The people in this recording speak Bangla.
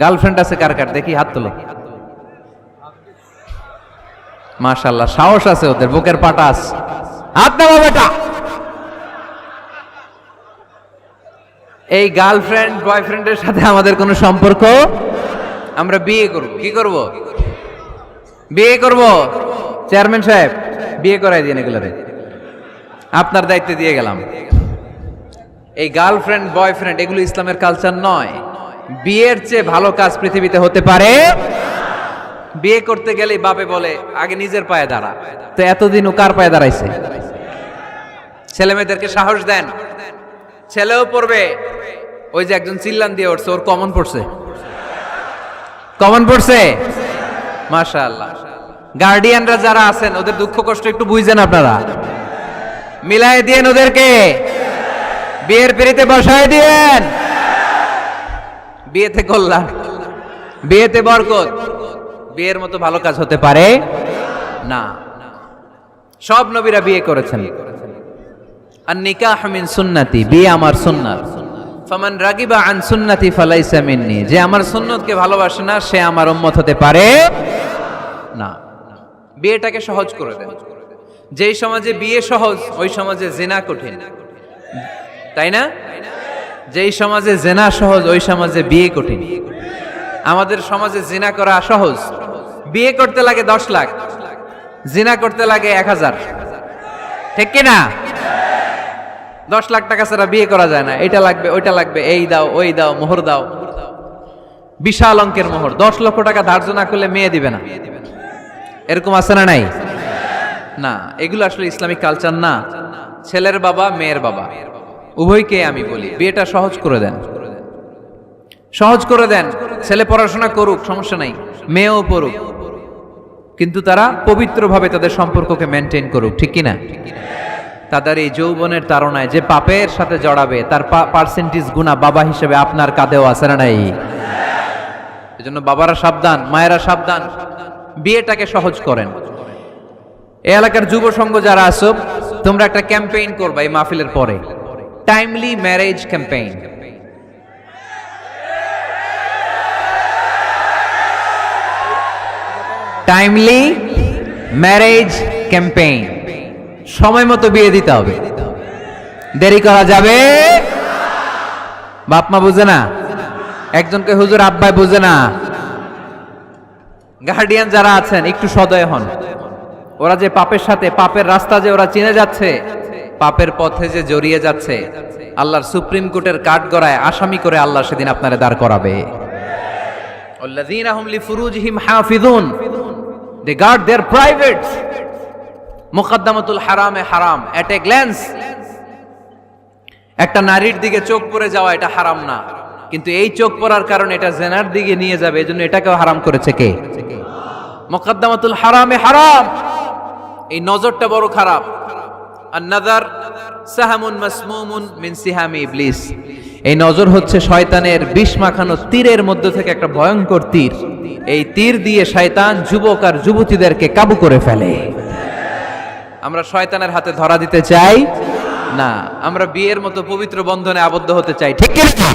গার্লফ্রেন্ড আছে কার কার দেখি হাত তোলো। মাশাআল্লাহ, সাহস আছে ওদের, বুকের পাটা আছে। হাত নামা বেটা। এই গার্লফ্রেন্ড বয়ফ্রেন্ডের সাথে আমাদের কোনো সম্পর্ক, আমরা বিয়ে করব। কি করব? বিয়ে করব। চেয়ারম্যান সাহেব বিয়ে করাই দিন এগুলোরে, আপনার দায়িত্বে দিয়ে গেলাম। এই গার্লফ্রেন্ড বয়ফ্রেন্ড এগুলো ইসলামের কালচার নয়। বিয়ের চেয়ে ভালো কাজ পৃথিবীতে হতে পারে। বিয়ে করতে গেলে বাপে বলে আগে নিজের পায়ে দাঁড়া। তো এতদিন ও কার পায়ে দাঁড়াইছে? ছেলে মেয়েদেরকে সাহস দেন, ছেলেও পড়বে। ওই যে একজন চিল্লান দিয়ে উঠছে, ওর কমন পড়ছে, কমন পড়ছে। মাশাআল্লাহ। গার্ডিয়ানরা যারা আছেন ওদের দুঃখ কষ্ট একটু বুঝছেন আপনারা, মিলাই দিয়েন ওদেরকে, বিয়ের পিড়িতে বসায় দিয়েন। বিয়েতে কল্যাণ, বিয়েতে বরকত। বিয়ের মতো ভালো কাজ হতে পারে না। সব নবীরা বিয়ে করেছেন। আর নিকাহ মিন সুন্নতি, বিয়ে আমার সুন্নাত। ফামান রাগিবা আন সুন্নতি ফালাইসা মিন্নি, যে আমার সুন্নতকে ভালোবাসে না সে আমার উম্মত হতে পারে না। বিয়েটাকে সহজ করে দেন। যেই সমাজে বিয়ে সহজ ওই সমাজে জিনা কঠিন, তাই না? যেই সমাজে জিনা সহজ ওই সমাজে বিয়ে কঠিন। আমাদের সমাজে জিনা করা সহজ, বিয়ে করতে লাগে 10 লাখ, জিনা করতে লাগে 1000। ঠিক কি না? 10 লাখ টাকা ছাড়া বিয়ে করা যায় না। এটা লাগবে, ওইটা লাগবে, এই দাও, ওই দাও, মোহর দাও, বিশাল অঙ্কের মোহর। 10 লক্ষ টাকা ধার্য না করলে মেয়ে দিবে না। এরকম আছে না নাই? না, এগুলো আসলে ইসলামিক কালচার না। ছেলের বাবা মেয়ের বাবা উভয়কে আমি বলি বিয়েটা সহজ করে দেন, সহজ করে দেন। ছেলে পড়াশোনা করুক, সমস্যা নাই, মেয়েও পড়ুক, কিন্তু তারা পবিত্রভাবে তাদের সম্পর্ককে মেনটেন করুক। ঠিক কিনা? তাদের এই যৌবনের তাড়নায় যে পাপের সাথে জড়াবে তার পার্সেন্টেজ গুণা বাবা হিসেবে আপনার কাঁধেও আছে না নাই? এজন্য বাবারা সাবধান, মায়েরা সাবধান, বিয়েটাকে সহজ করেন। এই এলাকার যুব সংঘ যারা আছো, তোমরা একটা ক্যাম্পেইন করবা এই মাহফিলের পরে, timely marriage campaign. Timely marriage campaign. সময় মতো বিয়ে দিতে হবে, দেরি করা যাবে। বাপ মা বুঝে না, একজনকে হুজুর আব্বাই বুঝে না। গার্ডিয়ান যারা আছেন একটু সদয় হন। ওরা যে পাপের সাথে, পাপের রাস্তা যে ওরা চিনে যাচ্ছে, পাপের পথে যে জড়িয়ে যাচ্ছে, আল্লাহর সুপ্রিম কোর্টের কাঠগড়ায় আসামি করে আল্লাহ সেদিন আপনারে দাঁড় করাবে। আল্লাযীনা হুম লিফুরুজিহিম হাফিজুন, দে গার্ড देयर প্রাইভেটস। মুকদ্দামাতুল হারামে হারাম, এট এ গ্ল্যান্স। একটা নারীর দিকে চোখ পড়ে যাওয়া এটা হারাম না, কিন্তু এই চোখ পড়ার কারণে এটা জেনার দিকে নিয়ে যাবে, এজন্য এটাকেও হারাম করেছে কে? মুকদ্দামাতুল হারামে হারাম। এই নজরটা বড় খারাপ। আর নাযার সাহামুন মাসমুমুন মিন সিহামি ইবলিস। এই নজর হচ্ছে শয়তানের বিষ মাখানো তীরের মধ্য থেকে একটা ভয়ঙ্কর তীর। এই তীর দিয়ে শয়তান যুবক আর যুবতীদেরকে কাবু করে ফেলে। আমরা শয়তানের হাতে ধরা দিতে চাই না, আমরা বিয়ের মতো পবিত্র বন্ধনে আবদ্ধ হতে চাই। ঠিক কি না?